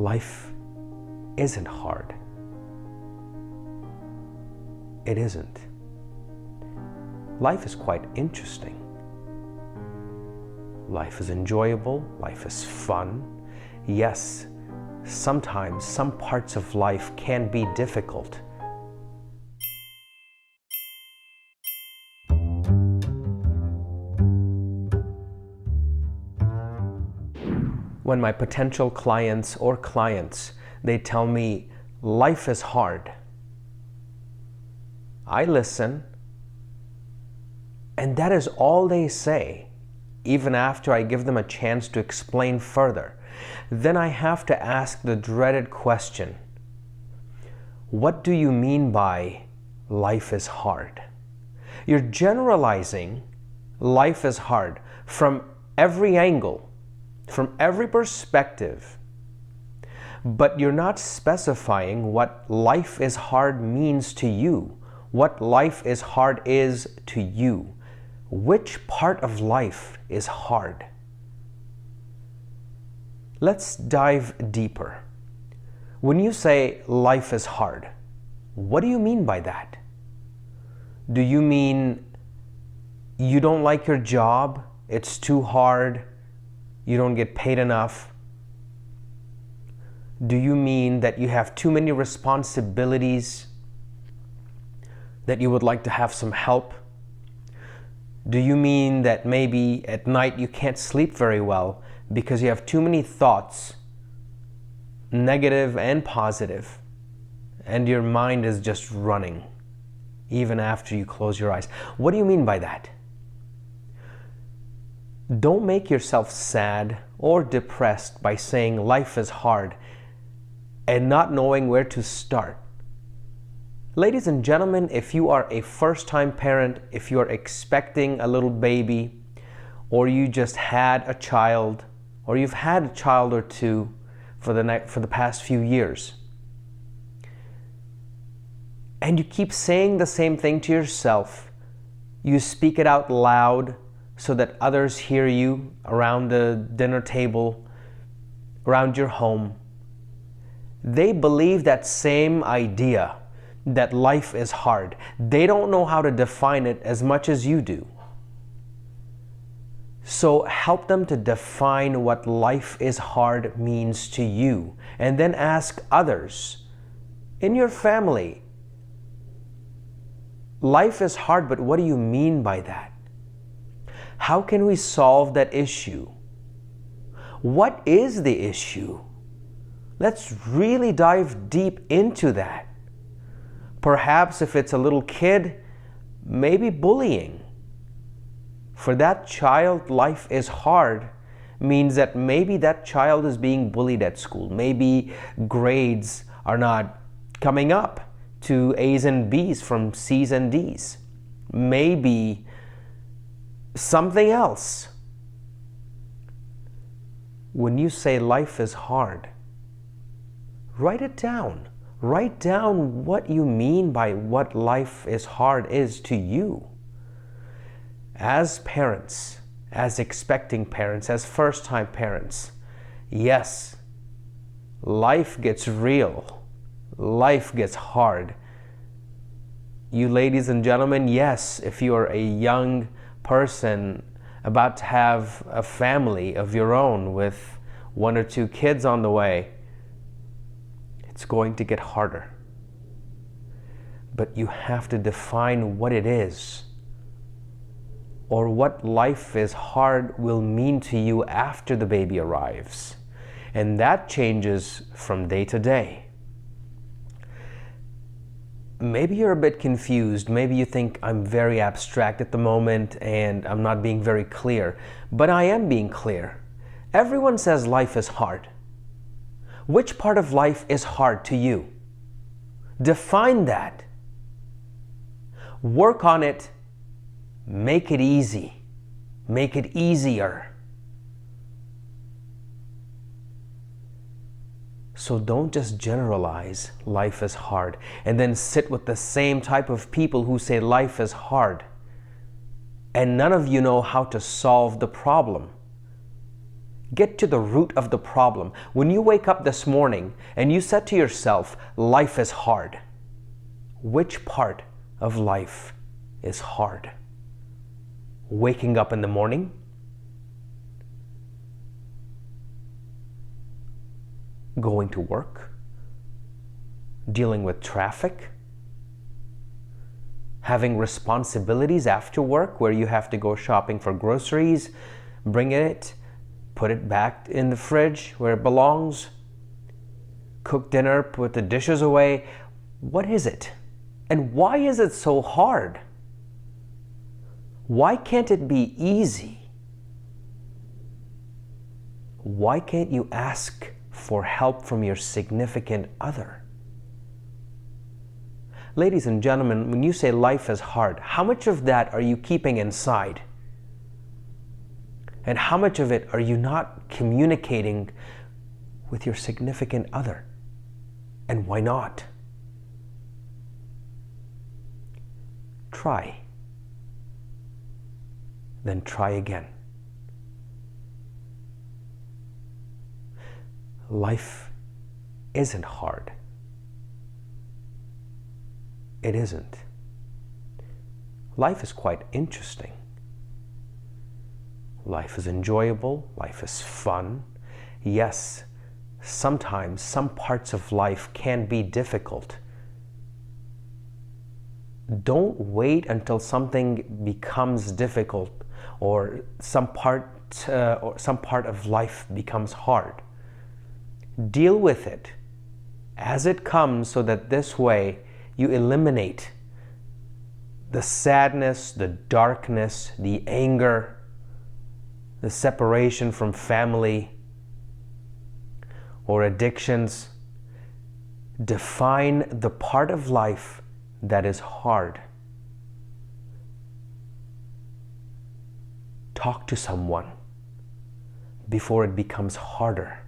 life isn't hard. It isn't. Life is quite interesting. Life is enjoyable. Life is fun. Yes, sometimes some parts of life can be difficult. When my potential clients or clients, they tell me life is hard, I listen, and that is all they say, even after I give them a chance to explain further. Then I have to ask the dreaded question, what do you mean by life is hard? You're generalizing life is hard from every angle, from every perspective, but you're not specifying what life is hard means to you, what life is hard is to you. Which part of life is hard? Let's dive deeper. When you say life is hard, what do you mean by that? Do you mean you don't like your job, it's too hard, you don't get paid enough? Do you mean that you have too many responsibilities, that you would like to have some help? Do you mean that maybe at night you can't sleep very well because you have too many thoughts, negative and positive, and your mind is just running even after you close your eyes? What do you mean by that? Don't make yourself sad or depressed by saying life is hard and not knowing where to start. Ladies and gentlemen, if you are a first-time parent, if you are expecting a little baby, or you just had a child, or you've had a child or two for the past few years, and you keep saying the same thing to yourself, you speak it out loud so that others hear you around the dinner table, around your home, they believe that same idea, that life is hard. They don't know how to define it as much as you do. So help them to define what life is hard means to you, and then ask others in your family, life is hard, but what do you mean by that? How can we solve that issue? What is the issue? Let's really dive deep into that. Perhaps if it's a little kid, maybe bullying. For that child, life is hard means that maybe that child is being bullied at school. Maybe grades are not coming up to A's and B's from C's and D's. Maybe something else. When you say life is hard, write it down. Write down what you mean by what life is hard is to you. As parents, as expecting parents, as first-time parents, yes, life gets real. Life gets hard. You ladies and gentlemen, yes, if you are a young person about to have a family of your own with 1 or 2 kids on the way, it's going to get harder. But you have to define what it is, or what life is hard will mean to you after the baby arrives. And that changes from day to day. Maybe you're a bit confused. Maybe you think I'm very abstract at the moment and I'm not being very clear. But I am being clear. Everyone says life is hard. Which part of life is hard to you? Define that. Work on it. Make it easy. Make it easier. So don't just generalize life is hard and then sit with the same type of people who say life is hard and none of you know how to solve the problem. Get to the root of the problem. When you wake up this morning and you said to yourself, life is hard, which part of life is hard? Waking up in the morning? Going to work? Dealing with traffic? Having responsibilities after work where you have to go shopping for groceries, bring it, put it back in the fridge where it belongs, cook dinner, put the dishes away. What is it? And why is it so hard? Why can't it be easy? Why can't you ask for help from your significant other? Ladies and gentlemen, when you say life is hard, how much of that are you keeping inside? And how much of it are you not communicating with your significant other? And why not? Try. Then try again. Life isn't hard. It isn't. Life is quite interesting. Life is enjoyable. Life is fun. Yes, sometimes some parts of life can be difficult. Don't wait until something becomes difficult or some part of life becomes hard. Deal with it as it comes so that this way you eliminate the sadness, the darkness, the anger, the separation from family or addictions. Define the part of life that is hard. Talk to someone before it becomes harder.